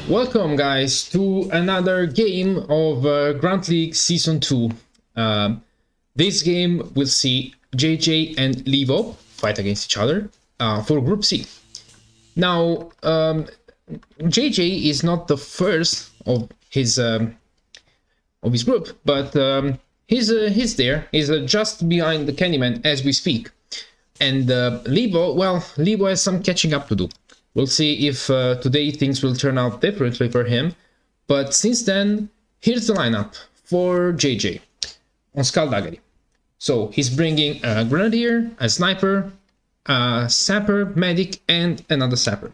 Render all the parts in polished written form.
Welcome guys to another game of Grunt League Season 2. This game will see JayJay and Livo fight against each other for Group C. Now, JayJay is not the first of his group, but he's there. He's just behind the Candyman as we speak. And Livo, well, Livo has some catching up to do. We'll see if today things will turn out differently for him. But since then, here's the lineup for JayJay on Skullduggery. So he's bringing a Grenadier, a Sniper, a Sapper, Medic, and another Sapper.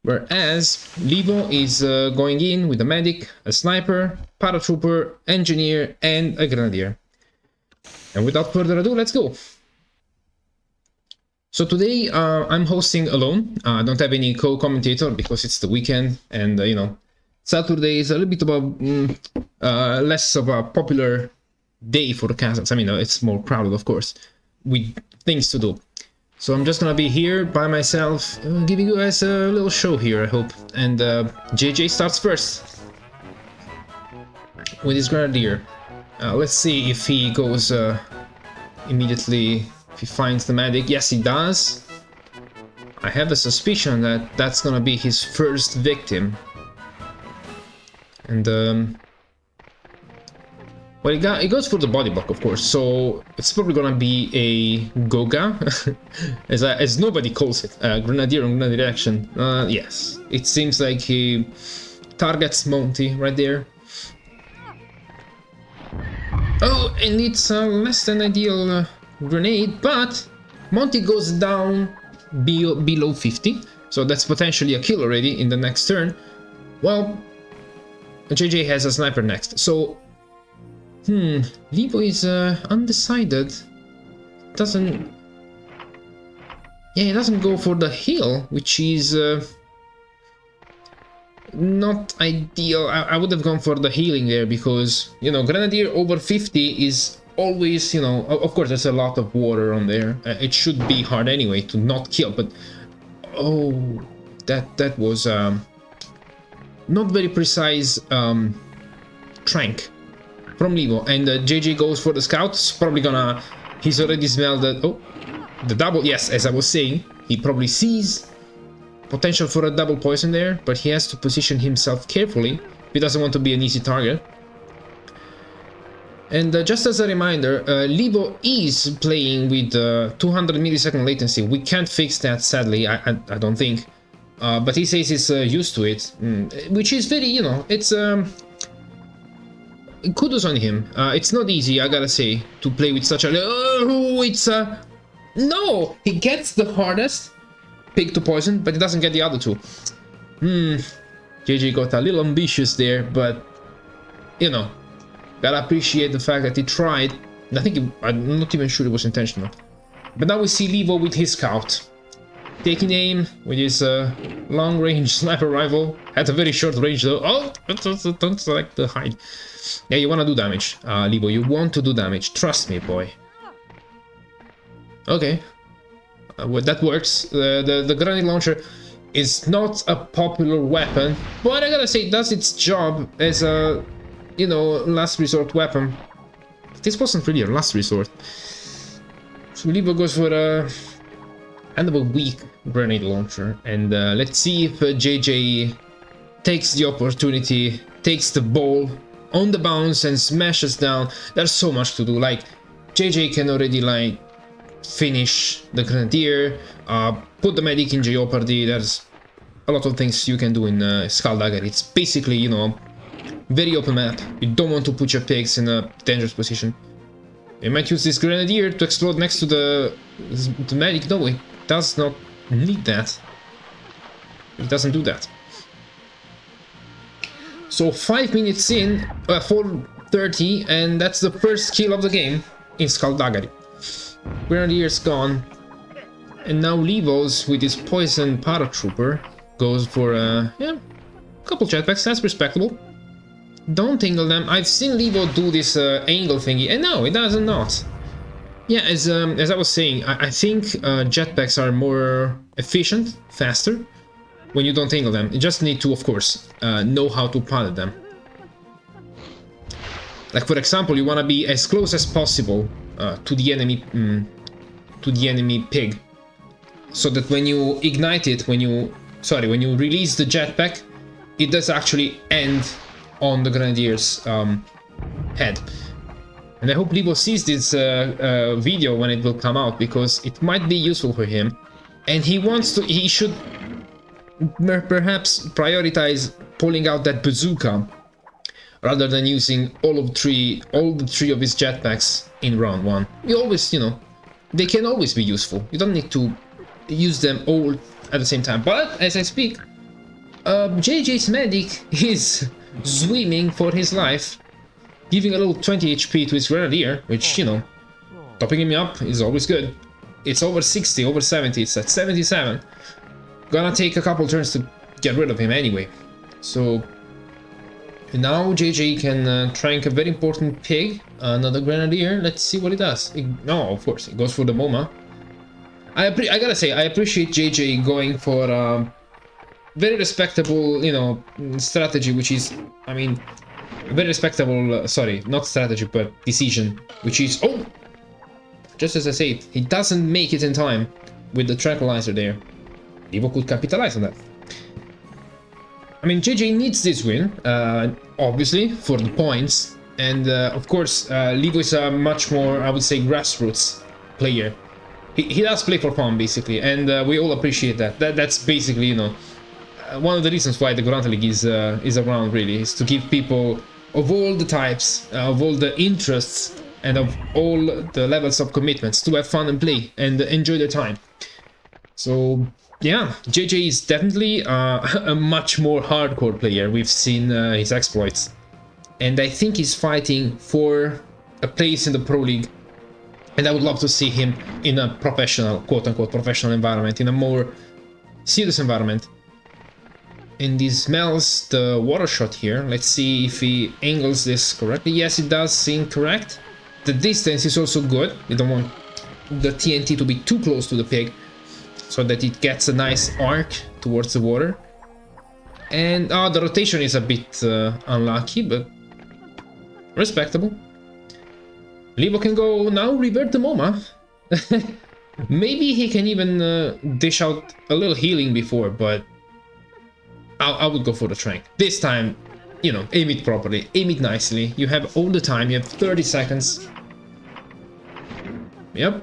Whereas Livo is going in with a Medic, a Sniper, Paratrooper, Engineer, and a Grenadier. And without further ado, let's go! So today I'm hosting alone. I don't have any co-commentator because it's the weekend, and you know, Saturday is a little bit of a less of a popular day for the castles. I mean, it's more crowded, of course, with things to do. So I'm just gonna be here by myself, giving you guys a little show here, I hope. And JayJay starts first with his Grenadier. Let's see if he goes immediately. If he finds the Medic. Yes, he does. I have a suspicion that that's gonna be his first victim. And well, he goes for the body block, of course, so it's probably gonna be a Goga, as nobody calls it, Grenadier on Grenadier action. Yes, it seems like he targets Monty right there. Oh, and it's a less than ideal grenade, but Monty goes down below 50, so that's potentially a kill already in the next turn. Well, JayJay has a Sniper next, so Livo is undecided. He doesn't go for the heal, which is not ideal. I would have gone for the healing there because, you know, Grenadier over 50 is always, you know, of course there's a lot of water on there. It should be hard anyway to not kill, but oh, that was not very precise trank from Livo. And JayJay goes for the scouts. Probably gonna, he's already smelled that. Oh, the double. Yes, as I was saying, he probably sees potential for a double poison there, but he has to position himself carefully. He doesn't want to be an easy target. And just as a reminder, Livo is playing with 200 millisecond latency. We can't fix that, sadly, I don't think. But he says he's used to it, which is very, you know, it's kudos on him. It's not easy, I gotta say, to play with such a... Oh, it's no! He gets the hardest pick to poison, but he doesn't get the other two. JayJay got a little ambitious there, but, you know, gotta appreciate the fact that he tried. I think I'm not even sure it was intentional. But now we see Livo with his scout, taking aim with his long-range sniper rifle. At a very short range though. Oh, don't select the hide. Yeah, you wanna do damage, Livo. You want to do damage. Trust me, boy. Okay, well, that works. The grenade launcher is not a popular weapon, but I gotta say it does its job as a, you know, last resort weapon. This wasn't really a last resort. So Livo goes for a kind of a weak grenade launcher, and let's see if JayJay takes the opportunity, takes the ball on the bounce and smashes down. There's so much to do. Like, JayJay can already like finish the Grenadier, put the Medic in jeopardy. There's a lot of things you can do in Skullduggery. It's basically, you know, very open map. You don't want to put your pigs in a dangerous position. You might use this Grenadier to explode next to the Medic. No, it does not need that. It doesn't do that. So 5 minutes in, 4:30, and that's the first kill of the game in Skullduggery. Grenadier's gone, and now Livo's with his poison Paratrooper goes for a couple jetpacks. That's respectable. Don't angle them. I've seen Livo do this angle thingy, and no, it doesn't not. Yeah, as I was saying, I think jetpacks are more efficient, faster, when you don't angle them. You just need to, of course, know how to pilot them. Like, for example, you want to be as close as possible to the enemy pig, so that when you ignite it, when you release the jetpack, it does actually end on the Grenadier's head. And I hope Livo sees this video when it will come out, because it might be useful for him, and he should perhaps prioritize pulling out that bazooka rather than using all the three of his jetpacks in round 1. You always, you know, they can always be useful. You don't need to use them all at the same time. But as I speak, JayJay's medic is swimming for his life, giving a little 20 HP to his Grenadier, which, you know, topping him up is always good. It's over 60, over 70, it's at 77. Gonna take a couple turns to get rid of him anyway. So now JayJay can trank a very important pig, another Grenadier. Let's see what it does. No, of course, it goes for the MoMA. I gotta say, I appreciate JayJay going for a very respectable, you know, strategy, which is, I mean, very respectable, sorry, not strategy, but decision, which is, oh, just as I said, he doesn't make it in time with the tranquilizer there. Livo could capitalize on that. I mean, JayJay needs this win, obviously, for the points, and of course, Livo is a much more, I would say, grassroots player. He does play for fun, basically, and we all appreciate that. That's basically, you know, one of the reasons why the Grunt League is around, really, is to give people of all the types, of all the interests, and of all the levels of commitments to have fun and play and enjoy their time. So yeah, JayJay is definitely a much more hardcore player. We've seen his exploits, and I think he's fighting for a place in the Pro League, and I would love to see him in a professional, quote-unquote professional environment, in a more serious environment. And he smells the water shot here. Let's see if he angles this correctly. Yes, it does seem correct. The distance is also good. You don't want the TNT to be too close to the pig, so that it gets a nice arc towards the water. And the rotation is a bit unlucky, but respectable. Livo can go now, revert the MoMA. Maybe he can even dish out a little healing before, but I would go for the trank. This time, you know, aim it properly, aim it nicely. You have all the time, you have 30 seconds. Yep,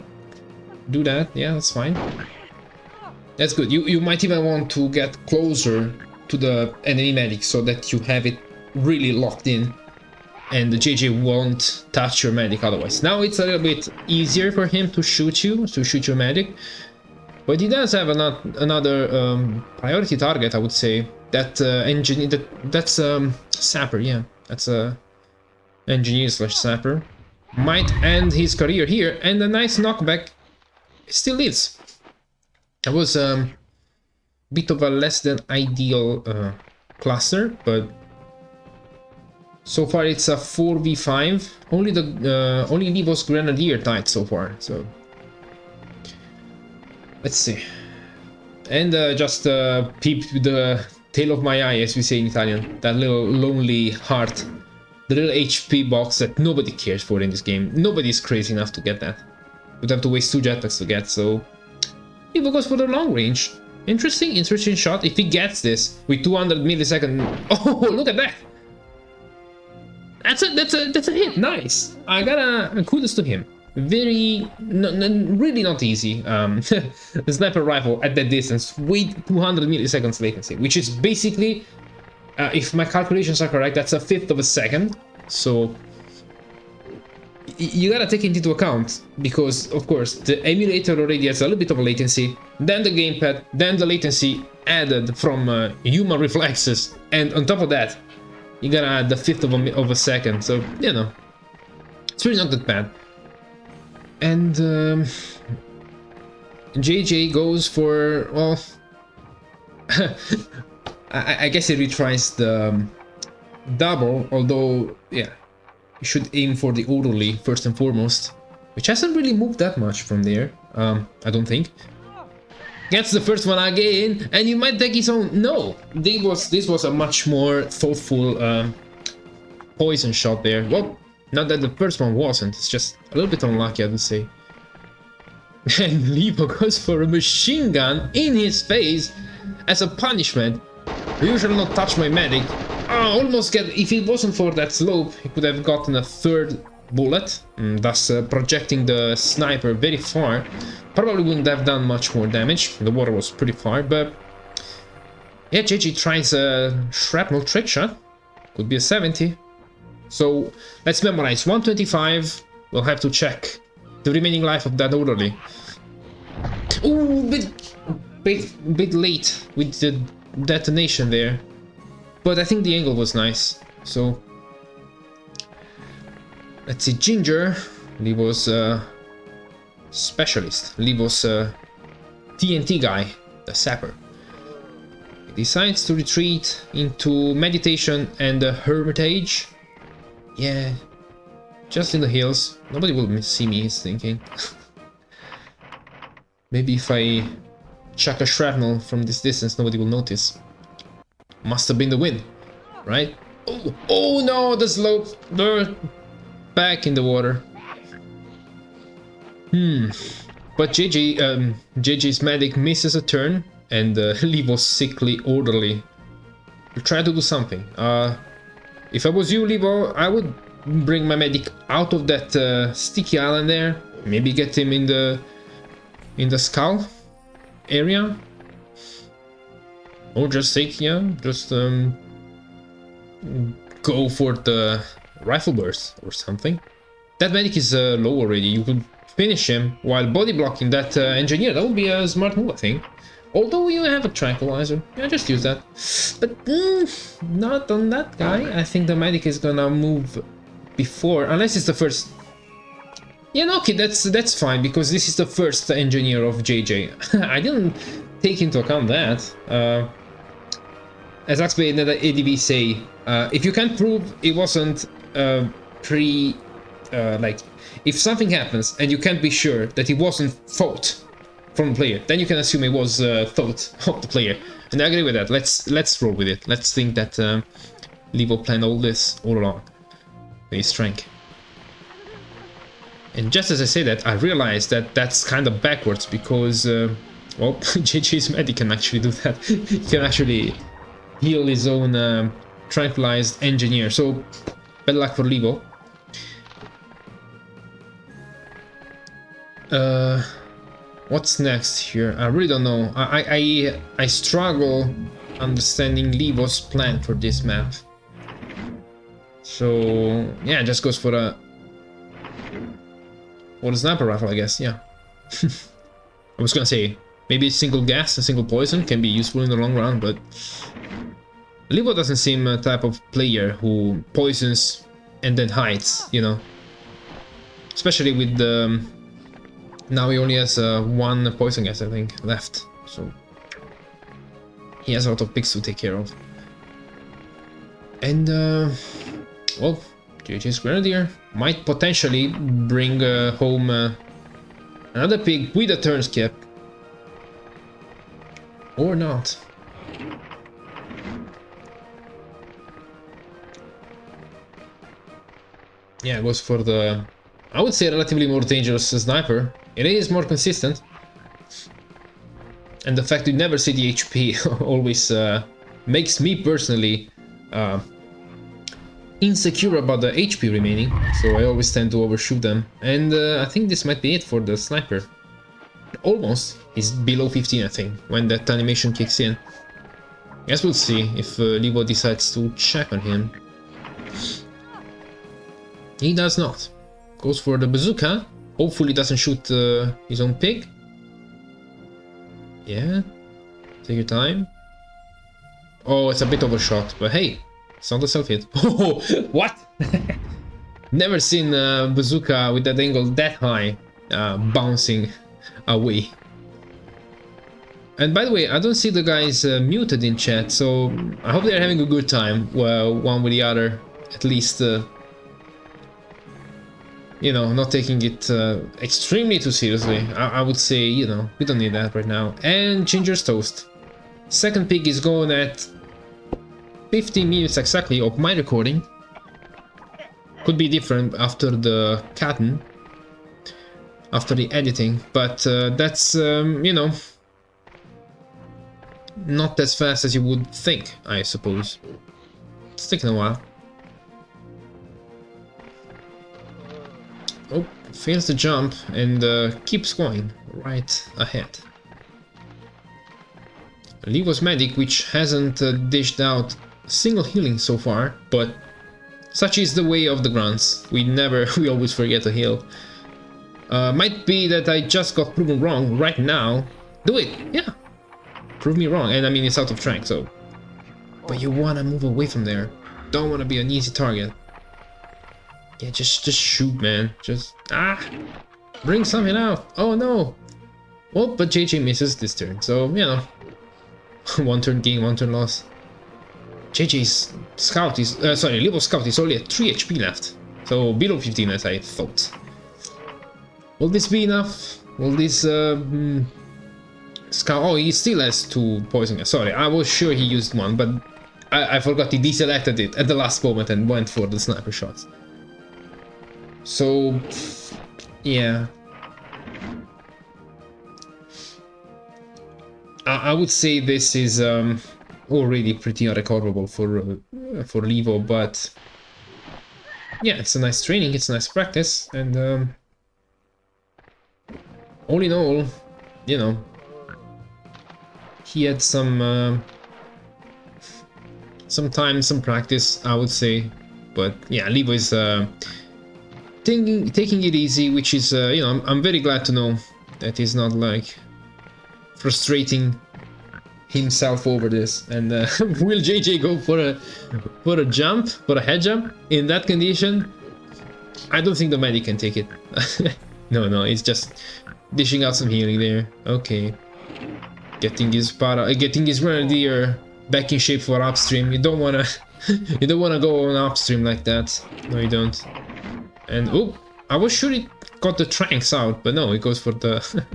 do that, yeah, that's fine. That's good. You might even want to get closer to the enemy medic so that you have it really locked in, and the JayJay won't touch your medic otherwise. Now it's a little bit easier for him to shoot you, to shoot your medic, but he does have another priority target, I would say. That engineer, that's sapper, yeah, that's a engineer slash sapper. Might end his career here, and a nice knockback. Still lives. That was a bit of a less than ideal cluster, but so far it's a 4v5. Only Livo's Grenadier died so far, so let's see. And just peep the tail of my eye, as we say in Italian. That little lonely heart, the little HP box that nobody cares for in this game. Nobody's crazy enough to get that. Would have to waste 2 jetpacks to get, so Livo goes for the long range. Interesting shot. If he gets this with 200 millisecond, oh, look at that! That's a hit. Nice. I gotta kudos to him. Very, really not easy. The sniper rifle at that distance with 200 milliseconds latency, which is basically, if my calculations are correct, that's a fifth of a second. So you gotta take it into account, because of course the emulator already has a little bit of a latency, then the gamepad, then the latency added from human reflexes, and on top of that you gotta add the fifth of a second. So you know, it's really not that bad. And JayJay goes for, well, I guess he retries the double, although yeah, you should aim for the orderly first and foremost, which hasn't really moved that much from there, I don't think. Gets the first one again, and he might take his own. No, this was a much more thoughtful poison shot there. Well, not that the first one wasn't. It's just a little bit unlucky, I would say. And Livo goes for a machine gun in his face as a punishment. You shall not touch my medic. Oh, almost get. If it wasn't for that slope, he could have gotten a third bullet, thus projecting the sniper very far. Probably wouldn't have done much more damage. The water was pretty far, but yeah, JayJay tries a shrapnel trick shot. Could be a 70. So let's memorize 125. We'll have to check the remaining life of that orderly. Ooh, bit late with the detonation there, but I think the angle was nice. So let's see, Ginger, Livo's specialist, Livo's TNT guy, the sapper, he decides to retreat into meditation and the hermitage. Yeah, just in the hills. Nobody will see me, he's thinking. Maybe if I chuck a shrapnel from this distance, nobody will notice. Must have been the wind, right? Oh no, the slope. Back in the water. But JayJay's medic misses a turn, and Livo's sickly orderly will try to do something. If I was you, Livo, I would bring my medic out of that sticky island there. Maybe get him in the skull area, or just take, yeah, just go for the rifle burst or something. That medic is low already. You could finish him while body blocking that engineer. That would be a smart move, I think. Although you have a tranquilizer, yeah, just use that. But not on that guy. I think the medic is gonna move before, unless it's the first. Yeah, no, okay, that's fine, because this is the first engineer of JayJay. I didn't take into account that. As Axbay and the ADV say, if you can't prove it wasn't like, if something happens and you can't be sure that it wasn't thought from the player, then you can assume it was thought of the player. And I agree with that. Let's roll with it. Let's think that Livo planned all this all along. His strength. And just as I say that, I realized that that's kind of backwards, because, well, JayJay's medic can actually do that. He can actually heal his own tranquilized engineer. So, bad luck for Livo. What's next here? I really don't know. I struggle understanding Livo's plan for this map. So, yeah, just goes for a sniper rifle, I guess, yeah. I was gonna say, maybe a single gas, a single poison can be useful in the long run, but Livo doesn't seem a type of player who poisons and then hides, you know. Especially with the... now he only has one poison gas, I think, left, so he has a lot of pigs to take care of. And, well, JayJay's Grenadier might potentially bring home another pig with a turn skip. Or not. Yeah, it goes for the, I would say, relatively more dangerous sniper. It is more consistent. And the fact you never see the HP always makes me personally insecure about the HP remaining, so I always tend to overshoot them. And I think this might be it for the sniper. Almost. He's below 15, I think, when that animation kicks in. Guess we'll see if Livo decides to check on him. He does not. Goes for the bazooka. Hopefully doesn't shoot his own pig. Yeah. Take your time. Oh, it's a bit overshot, but hey. It's not a self-hit. Oh, what? Never seen a bazooka with that angle that high, bouncing away. And by the way, I don't see the guys muted in chat, so I hope they're having a good time, one with the other, at least. you know, not taking it extremely too seriously. I would say, you know, we don't need that right now. And Ginger's toast. Second pick is going at 15 minutes exactly of my recording. Could be different after the cutting, after the editing, but that's, you know, not as fast as you would think, I suppose. It's taking a while. Oh, fails the jump and keeps going right ahead. Livo's medic, which hasn't dished out single healing so far, but such is the way of the grunts. We always forget to heal. Might be that I just got proven wrong right now. Do it, yeah. Prove me wrong, and I mean it's out of track, so. But you wanna move away from there. Don't wanna be an easy target. Yeah, just shoot, man. Just bring something out. Oh no. Well, but JayJay misses this turn, so you know. One turn gain, one turn loss. JayJay's scout is, sorry, Livo's scout is only at 3 HP left. So below 15 as I thought. Will this be enough? Will this scout, oh, he still has 2 poison. Sorry, I was sure he used 1, but I forgot he deselected it at the last moment and went for the sniper shots. So, yeah. I would say this is already pretty unrecoverable for Livo, but yeah, it's a nice training, it's a nice practice, and all in all, you know, he had some time, some practice, I would say, but yeah, Livo is taking it easy, which is, you know, I'm very glad to know that he's not like frustrating himself over this. And will JayJay go for a jump, for a head jump in that condition? I don't think the medic can take it. No, it's just dishing out some healing there. Okay, getting his grenadier back in shape for upstream. You don't wanna go on upstream like that. No, you don't. And oh, I was sure it got the tranks out, but no, it goes for the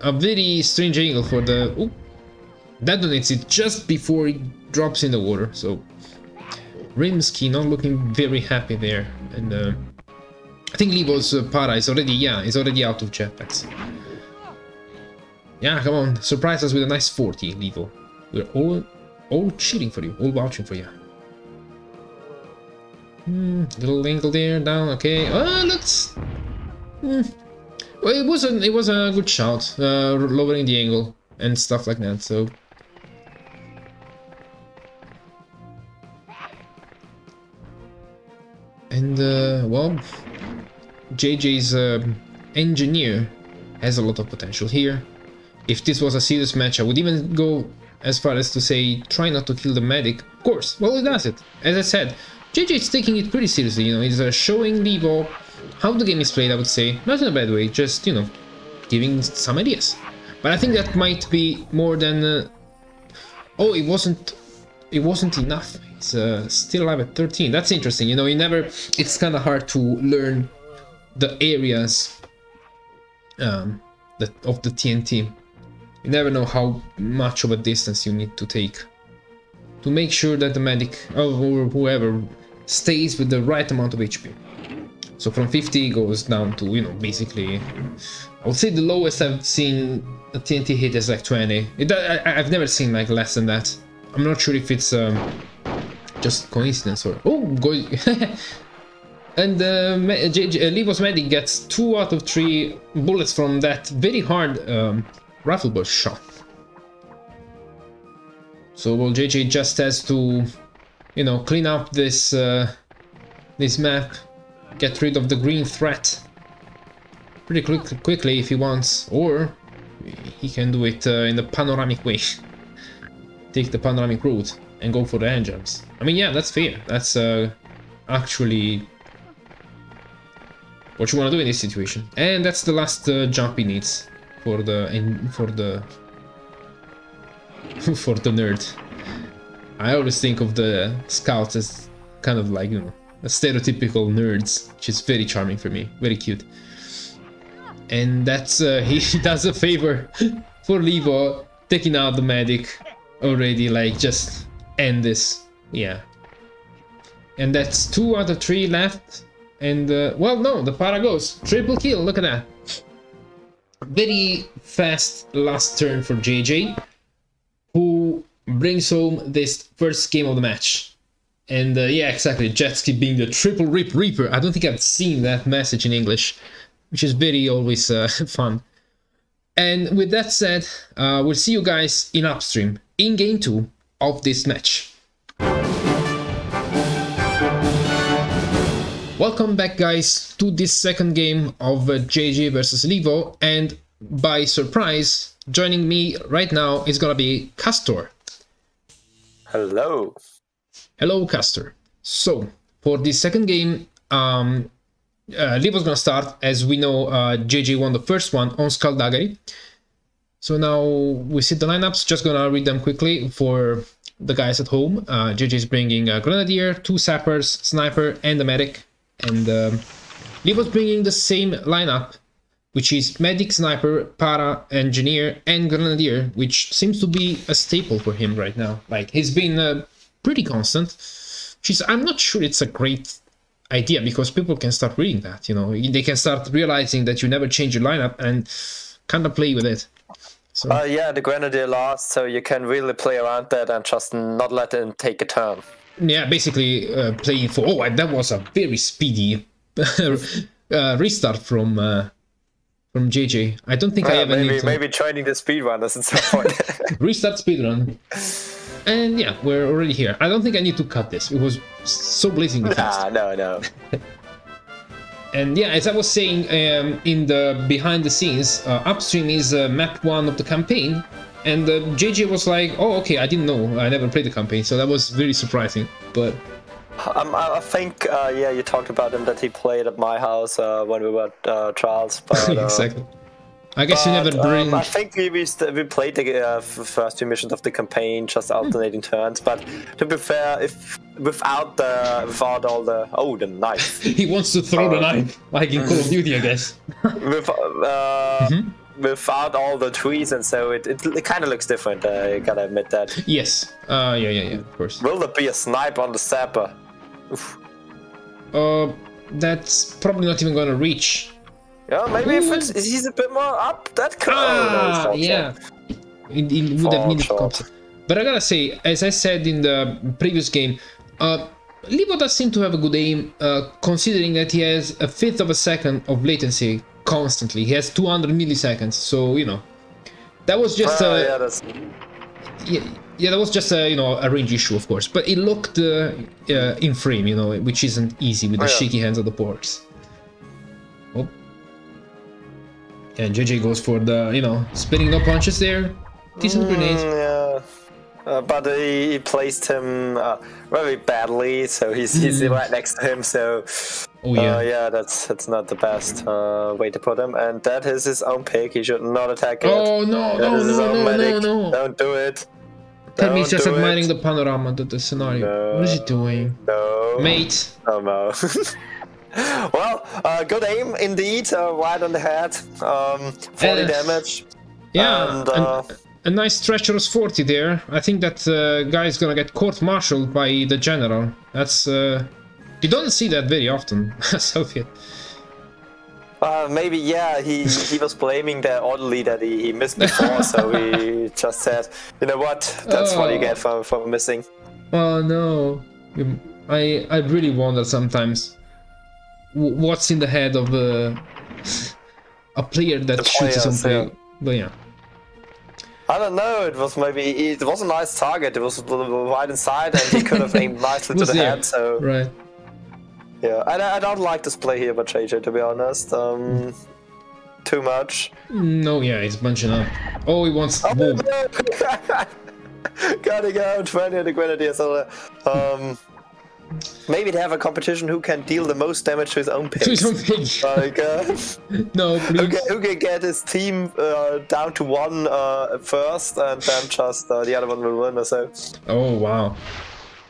a very strange angle for the. Oh, detonates it just before it drops in the water. So Rimsky not looking very happy there, and I think Livo's para is already out of jetpacks. Yeah, come on, surprise us with a nice 40, Livo. We're all cheering for you, all vouching for you. Little angle there, down, okay. Oh, let's. Well, it was a good shot, lowering the angle and stuff like that. So. And well, JayJay's engineer has a lot of potential here. If this was a serious match, I would even go as far as to say try not to kill the medic. Of course, well, he does it. As I said, JayJay is taking it pretty seriously. You know, he's showing Livo how the game is played. I would say, not in a bad way, just, you know, giving some ideas. But I think that might be more than. Oh, it wasn't enough. It's still alive at 13. That's interesting. You know, it's kind of hard to learn the areas of the TNT. You never know how much of a distance you need to take to make sure that the medic or whoever stays with the right amount of HP. So from 50 goes down to, you know, basically, I would say the lowest I've seen a TNT hit is like 20. I've never seen like less than that. I'm not sure if it's just coincidence or and Livo's medic gets 2 out of 3 bullets from that very hard rifle burst shot. So well, JayJay just has to, you know, clean up this this map, get rid of the green threat pretty quickly if he wants, or he can do it in the panoramic way. Take the panoramic route and go for the hand jumps. I mean, yeah, that's fair. That's actually what you want to do in this situation. And that's the last jump he needs for the nerd. I always think of the scouts as kind of like, you know, stereotypical nerds, which is very charming for me, very cute. And that's he does a favor for Livo, taking out the medic already, like just end this, yeah. And that's 2 out of 3 left, and well, no, the para goes triple kill. Look at that. Very fast last turn for JayJay, who brings home this first game of the match. And yeah, exactly, Jetski being the triple rip reaper. I don't think I've seen that message in English, which is very always fun. And with that said, we'll see you guys in upstream in game 2 of this match. Welcome back, guys, to this second game of JayJay versus Livo, and by surprise, joining me right now is gonna be Castor. Hello. Hello, Castor. So, for this second game, Livo's gonna start. As we know, JayJay won the first one on Skullduggery. So now we see the lineups, just gonna read them quickly for the guys at home. JayJay's bringing a Grenadier, 2 Sappers, Sniper, and a Medic. And Livo's bringing the same lineup, which is Medic, Sniper, Para, Engineer, and Grenadier, which seems to be a staple for him right now. Like, he's been pretty constant. I'm not sure it's a great idea, because people can start reading that, you know. They can start realizing that you never change your lineup and kind of play with it. So yeah, the Grenadier lost, so you can really play around that and just not let him take a turn. Yeah, basically playing for... Oh, that was a very speedy restart from JayJay. I don't think I ever need to... Maybe joining the speedrunners at some point. Restart speedrun. And yeah, we're already here. I don't think I need to cut this. It was so blazingly fast. No. And yeah, as I was saying, in the behind the scenes, upstream is map 1 of the campaign. And JayJay was like, oh, okay, I didn't know. I never played the campaign, so that was very surprising. But I think, yeah, you talked about him, that he played at my house when we were at Charles. But, exactly. I guess you never bring... I think we played the first 2 missions of the campaign, just alternating turns. But to be fair, if without all the... Oh, the knife. He wants to throw the knife, like in Call of Duty, I guess. Without all the trees, and so it kind of looks different. You gotta admit that. Yes. Yeah, of course. Will there be a snipe on the Sapper? Oof. That's probably not even gonna reach. Yeah, maybe if he's a bit more up, that could. Ah, yeah. It would have needed concept. But I gotta say, as I said in the previous game, Livo does seem to have a good aim, considering that he has 1/5 of a second of latency constantly. He has 200 milliseconds, so you know, that was just yeah, that was just a a range issue, of course. But it looked in frame, you know, which isn't easy with the shaky hands of the porks. Oh. And JayJay goes for the spinning no punches there. Decent grenades. Yeah. But he placed him very badly, so he's right next to him. So, yeah, that's not the best way to put him. And that is his own pick. He should not attack it. Oh no! No! Don't do it. Tell me he's just admiring the panorama, the scenario. No, what is he doing? No, mate. Oh no. Well, good aim indeed. Right on the head. 40 damage. Yeah. And, a nice treacherous 40 there. I think that guy is gonna get court-martialed by the general. That's you don't see that very often. Soviet. Maybe, yeah, he was blaming the orderly that he missed before, so he just said, you know what, that's what you get for missing. Oh no, I really wonder sometimes what's in the head of a player that shoots his own player. But yeah. I don't know, it was a nice target, it was right inside and he could have aimed nicely to the head, so... Right. Yeah, I don't like this play here by JayJay, to be honest. Too much. No, yeah, he's bunching up. Oh, he wants... Oh, no. Gotta go, 20 on the Grenadier, so... maybe they have a competition who can deal the most damage to his own picks. To his own pick. Like, no, please. Who can get his team down to 1 first, and then just the other one will win, or so. Oh, wow.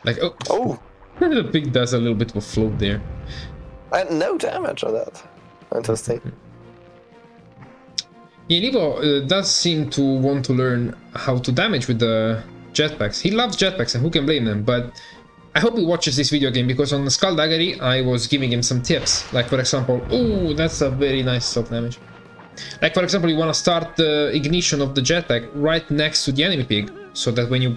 Like, Oh! The pig does a little bit of a float there. And no damage on that. Interesting. Yeah, Livo does seem to want to learn how to damage with the jetpacks. He loves jetpacks, and who can blame him? But I hope he watches this video again, because on the Skullduggery I was giving him some tips. Like, for example, oh, that's a very nice soft damage. Like, for example, you want to start the ignition of the jetpack right next to the enemy pig, so that when you,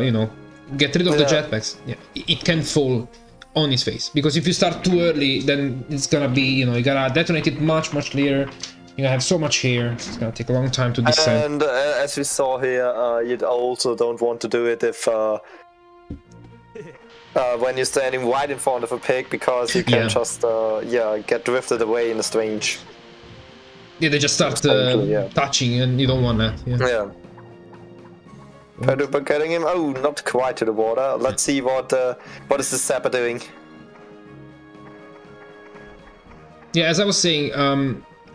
you know, get rid of the jetpacks, it can fall on his face. Because if you start too early, then it's gonna be, you know, you gotta detonate it much later. You have so much hair, it's gonna take a long time to descend. And as we saw here, you also don't want to do it if when you're standing right in front of a pig, because you can just get drifted away in a strange. Yeah, they just start touching, and you don't want that. Yeah. But getting him, oh, not quite to the water. Let's see what is the Zapper doing. Yeah, as I was saying,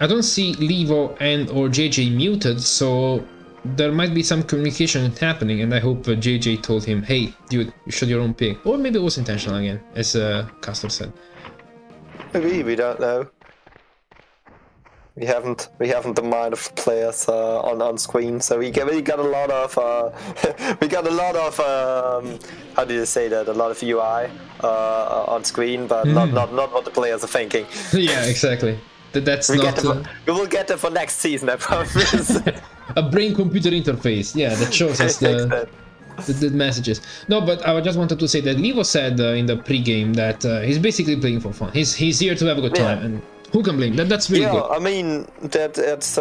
I don't see Livo and or JayJay muted, so there might be some communication happening, and I hope JayJay told him, hey, dude, you shot your own pig. Or maybe it was intentional again, as Castor said. Maybe, we don't know. We haven't the mind of players on screen, so we got a lot of how do you say that? A lot of UI on screen, but not what the players are thinking. Yeah, exactly. That's we will get them for next season, I promise. A brain-computer interface, yeah, that shows us the messages. No, but I just wanted to say that Livo said in the pre-game that he's basically playing for fun. He's here to have a good time, and who can blame? That's really good. I mean that's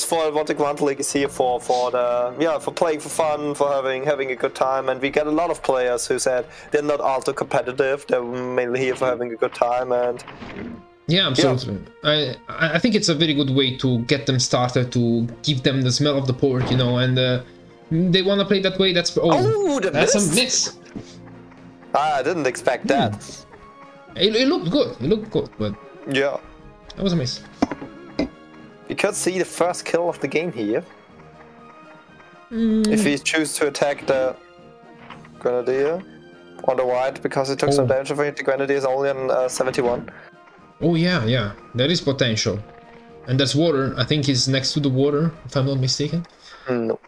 for what the Grunt League is here for playing for fun, for having a good time, and we get a lot of players who said they're not ultra competitive, they're mainly here for having a good time. And yeah, absolutely. Yeah. I think it's a very good way to get them started, to give them the smell of the port, you know, and they want to play that way. That's that's a miss. I didn't expect that. It looked good. It looked good, but yeah, that was a miss. You could see the first kill of the game here. If he choose to attack the Grenadier on the right, because it took some damage for it. The Grenadier is only on 71. Oh yeah, there is potential. And there's water. I think he's next to the water, if I'm not mistaken. No.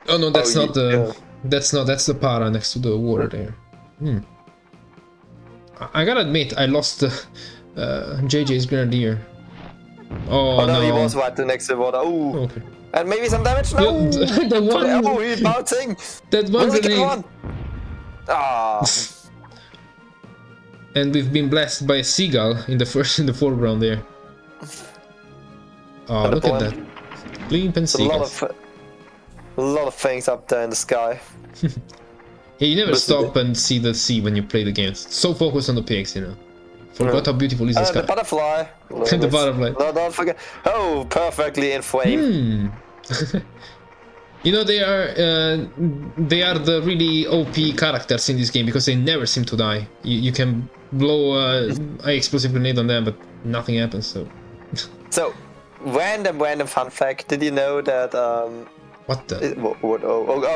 Oh no, that's not the. That's the para next to the water there. I gotta admit, I lost JayJay's Grenadier. Oh no, he was right next to the water. Oh, okay. And maybe some damage. No, the one. Oh, he's bouncing. That one grenade. Ah. And we've been blessed by a seagull in the foreground there. Oh, look at that. Blimp and seagulls. A lot of things up there in the sky. Yeah, you never stop and see the sea when you play the games. So focused on the pigs, you know. Forgot how beautiful is the sky. The butterfly. The butterfly. No, don't forget. Oh, perfectly inflamed. You know, they are the really OP characters in this game, because they never seem to die. You can blow an explosive grenade on them, but nothing happens. So random fun fact. Did you know that? What the?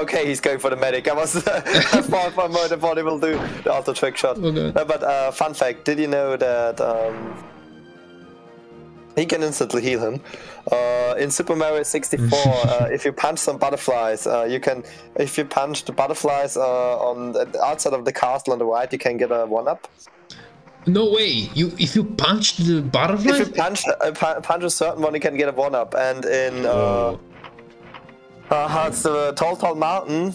Okay, he's going for the medic. I thought he will do the auto trick shot. Okay. But fun fact. Did you know that? He can instantly heal him. In Super Mario 64, if you punch some butterflies, you can. If you punch the butterflies on the outside of the castle on the right, you can get a 1-up. No way! If you punch the butterflies. If you punch a certain one, you can get a 1-up. And in it's the Tall Mountain.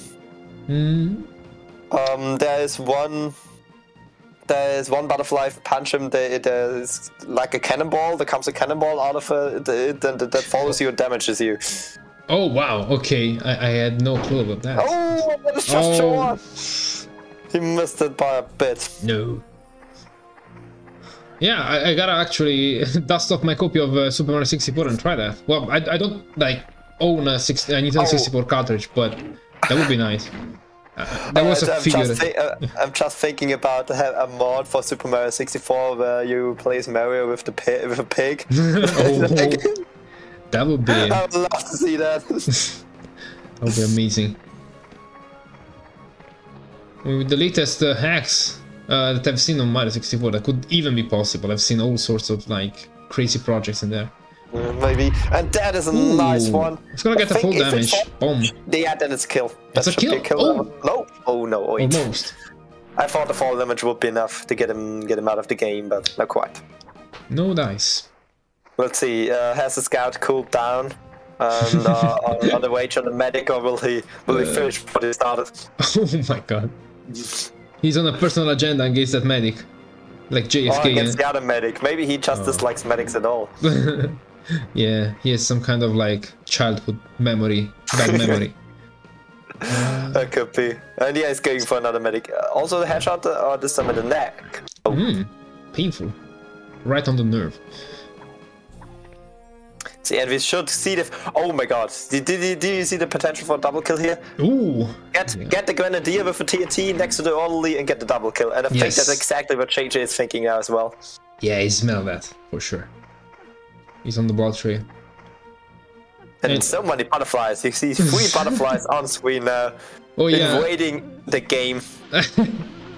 There is one butterfly. If you punch him, there's like a cannonball. There comes a cannonball out of it that follows you and damages you. Oh wow! Okay, I had no clue about that. Oh, that is just short. He missed it by a bit. No. Yeah, I gotta actually dust off my copy of Super Mario 64 and try that. Well, I don't like own a Nintendo 64 cartridge, but that would be nice. That was a figure. I'm just thinking about a mod for Super Mario 64 where you play as Mario with a pig. That would be. I would love to see that. That would be amazing. With the latest hacks, that I've seen on Mario 64 that could even be possible. I've seen all sorts of like crazy projects in there. Maybe, and that is a nice one. It's gonna get the full damage. Boom. Yeah, then it's a kill. That's a kill. Oh no! Oh no! Wait. Almost. I thought the fall damage would be enough to get him out of the game, but not quite. No dice. Let's see. Has the scout cooled down? And on the way to the medic, or will he finish what he started? Oh my god. He's on a personal agenda against that medic. Like JFK. Against the other medic. Maybe he just dislikes medics at all. Yeah, he has some kind of like childhood memory, bad memory. That could be. And yeah, he's going for another medic. Also the headshot, or this time in the neck. Oh. Painful. Right on the nerve. See, and we should see the... Oh my god. Did you see the potential for a double kill here? Ooh. Get the Grenadier with a TNT next to the orderly and get the double kill. And I think that's exactly what JayJay is thinking now as well. Yeah, he smelled that, for sure. He's on the blood trail. And so many butterflies. You see 3 butterflies on screen now. Oh yeah. Invading the game.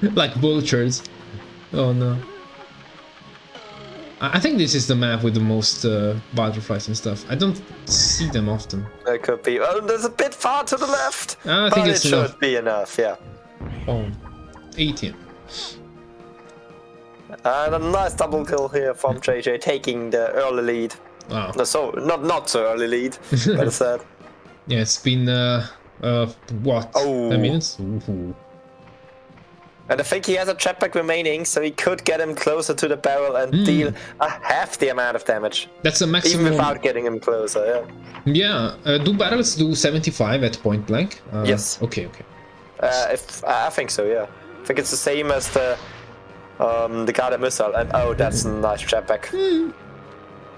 Like vultures. Oh no. I think this is the map with the most butterflies and stuff. I don't see them often. That could be. Oh, there's a bit far to the left. I think it should be enough, yeah. Oh, 18. And a nice double kill here from JayJay, taking the early lead. Wow. No, so not so early lead, better said. Yeah, it's been what? 10 minutes? Ooh. And I think he has a jetpack remaining, so he could get him closer to the barrel and deal half the amount of damage. That's a maximum. Even without getting him closer, yeah. Yeah. Do barrels do 75 at point blank? Yes. Okay. I think so. Yeah. I think it's the same as the guarded missile. And that's a nice jetpack.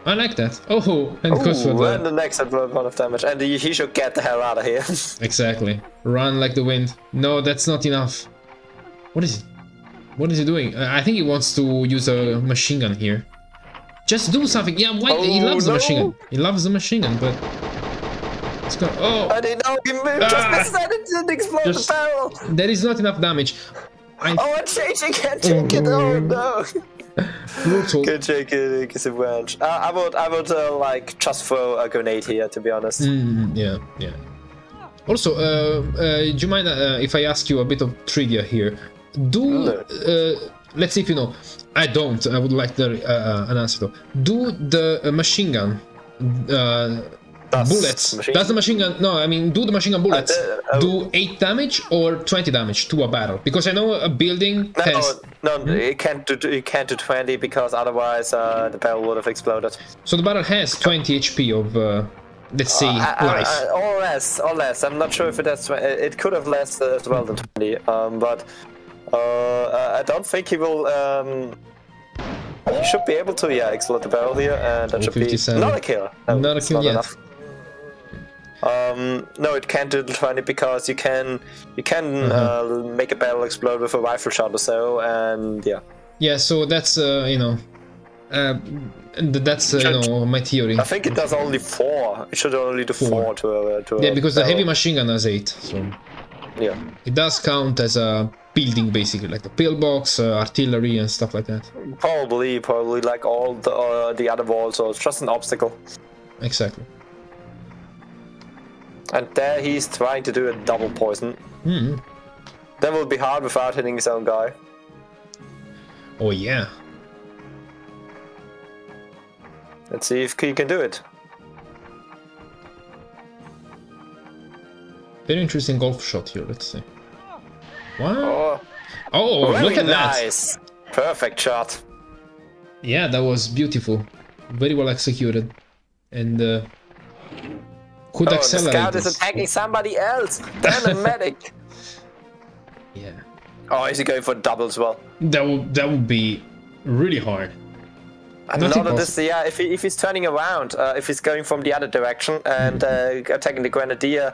I like that. Oh, and goes for and the next amount of damage, and he should get the hell out of here. Exactly. Run like the wind. No, that's not enough. What is it? What is he doing? I think he wants to use a machine gun here. Just do something. Yeah, why? He loves the machine gun. He loves the machine gun, but it's gonna. Oh! I didn't know he moved. Just missed that. It didn't explode the barrel. There is not enough damage. And JayJay can't take it. Oh no! Brutal. Good JayJay his advantage. I would like just throw a grenade here, to be honest. Yeah. Also, do you mind if I ask you a bit of trivia here? Let's see if you know. I don't. I would like an answer though. Do the machine gun bullets? Does the machine gun? No, I mean, do the machine gun bullets do 8 damage or 20 damage to a barrel? Because I know a building. No, it can't do 20 because otherwise the barrel would have exploded. So the barrel has 20 HP of. Let's see, life. Or less. I'm not sure if it has. It could have less as well than 20. But I don't think he will. He should be able to, explode the barrel here, and that should 57. be not a kill. No, not a kill yet. Enough. No, it can't do the 20 because you can make a barrel explode with a rifle shot or so, and yeah. Yeah, so that's that's my theory. I think it does only 4. It should only do 4 to a yeah, because the heavy machine gun has 8. So yeah, it does count as a building basically, like the pillbox, artillery, and stuff like that. Probably like all the other walls. So it's just an obstacle. Exactly. And there he's trying to do a double poison. That will be hard without hitting his own guy. Oh yeah. Let's see if he can do it. Very interesting golf shot here, let's see. Wow. Oh, look at nice. that. Perfect shot. Yeah, that was beautiful. Very well executed. And could accelerate. The scout is attacking somebody else. Damn a medic. Yeah. Oh, is he going for double as well? That would be really hard. And not this, yeah. If he's turning around, if he's going from the other direction and attacking the Grenadier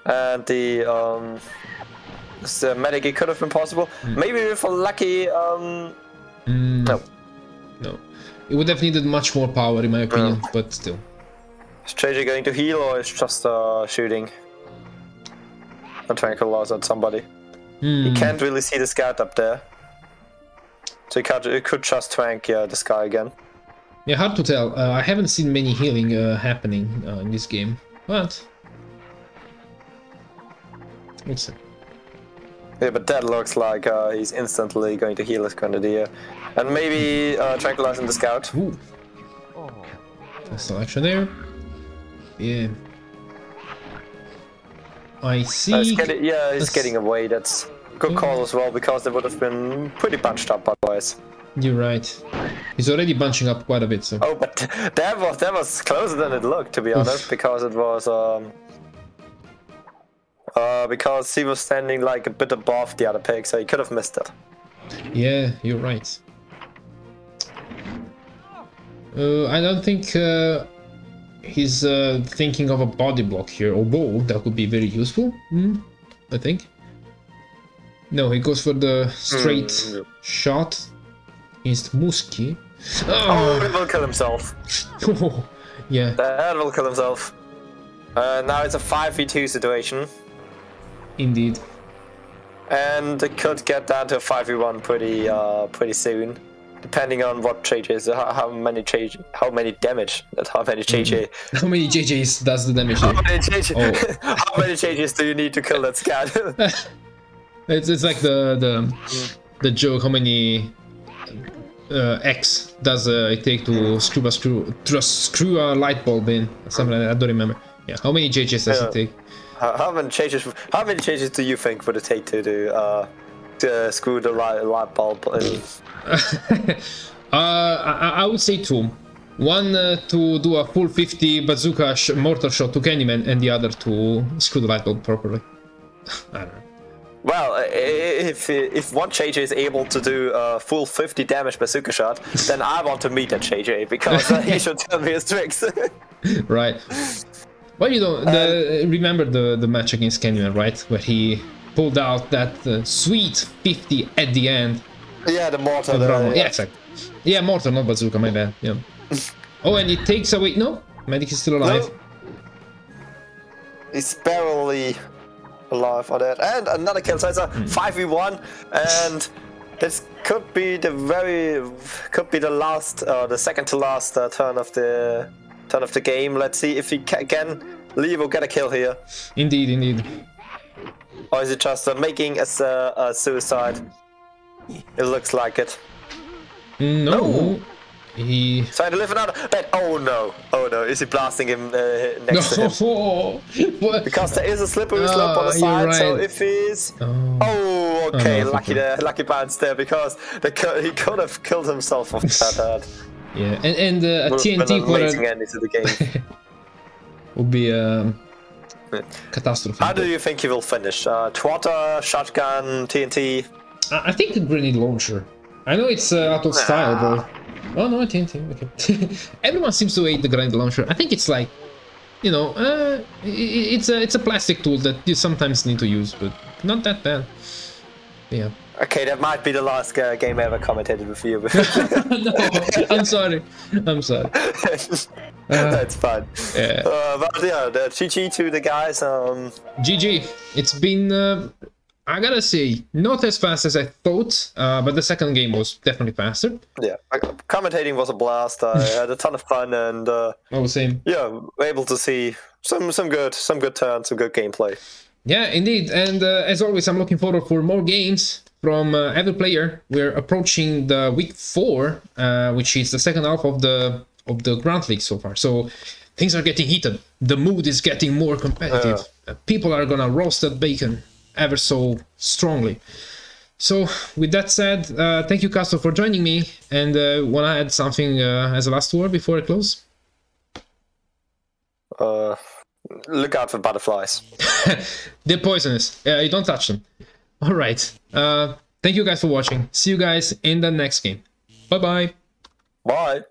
and the medic, it could have been possible. Maybe with a lucky. No. It would have needed much more power, in my opinion, but still. Is JayJay going to heal or is just shooting a tranquilizer at somebody? He can't really see the scout up there. So it could just tank this guy again. Yeah, hard to tell. I haven't seen many healing happening in this game, but let's see. Yeah, but that looks like he's instantly going to heal his Grenadier. And maybe tranquilizing the scout. Ooh. Selection there. Yeah. I see. He's getting away. That's a good call as well, because they would have been pretty bunched up otherwise. You're right. He's already bunching up quite a bit, so. Oh, but that was closer than it looked, to be honest, because it was because he was standing like a bit above the other pig, so he could have missed it. Yeah, you're right. I don't think he's thinking of a body block here, or ball. That would be very useful, I think. No, he goes for the straight shot. Against Muski. Oh, he will kill himself. Yeah. That will kill himself. Now it's a 5v2 situation. Indeed. And it could get down to a 5v1 pretty soon. Depending on what JayJay, how many JayJay How many JayJays does the damage? How many JayJays do you need to kill that scout? it's like the joke. How many X does it take to screw a light bulb in? Something like that. I don't remember. Yeah. How many JayJays does it take? How many JayJays do you think would it take to screw the light bulb in? I would say 2. One to do a full 50 bazooka mortar shot to Candyman, and the other to screw the light bulb properly. I don't know. Well, if one JayJay is able to do a full 50 damage bazooka shot, then I want to meet that JayJay, because he should tell me his tricks. Right. Well, you know, remember the match against Candyman, right? Where he pulled out that sweet 50 at the end. Yeah, the mortar. Yeah, exactly. Yeah, mortar, not bazooka, my bad. Yeah. Oh, and it takes away... No, medic is still alive. No. He's barely alive for that. And another kill, so it's a 5v1, and this could be the last, the second to last turn of the game. Let's see if he can Livo get a kill here. Indeed, indeed. Or is it just making a suicide? It looks like it. No. He trying to live another. Oh no! Oh no! Is he blasting him next to him? Because there is a slippery slope on the side. Right. So if he's okay, lucky bounce there, because he could have killed himself off that. Yeah, and a TNT for amazing ending to the game would be catastrophe. How do you think he will finish? Twatter, shotgun, TNT? I think a grenade launcher. I know it's out of style, but oh no, TNT. Okay. Everyone seems to hate the grenade launcher. I think it's like, you know, it's a plastic tool that you sometimes need to use, but not that bad. Yeah. Okay, that might be the last game I ever commentated with you. No, I'm sorry. That's fine. Yeah. But yeah, the GG to the guys. GG. It's been, I gotta say, not as fast as I thought, but the second game was definitely faster. Yeah, commentating was a blast. I had a ton of fun, and same. Yeah, able to see some good turns, some good gameplay. Yeah, indeed. And as always, I'm looking forward for more games from every player. We're approaching the week 4, which is the second half of the Grunt League so far. So things are getting heated. The mood is getting more competitive. People are gonna roast that bacon ever so strongly. So with that said, thank you, Castor, for joining me. And wanna add something as a last word before I close? Look out for butterflies. They're poisonous. You don't touch them. All right. Thank you guys for watching. See you guys in the next game. Bye-bye. Bye.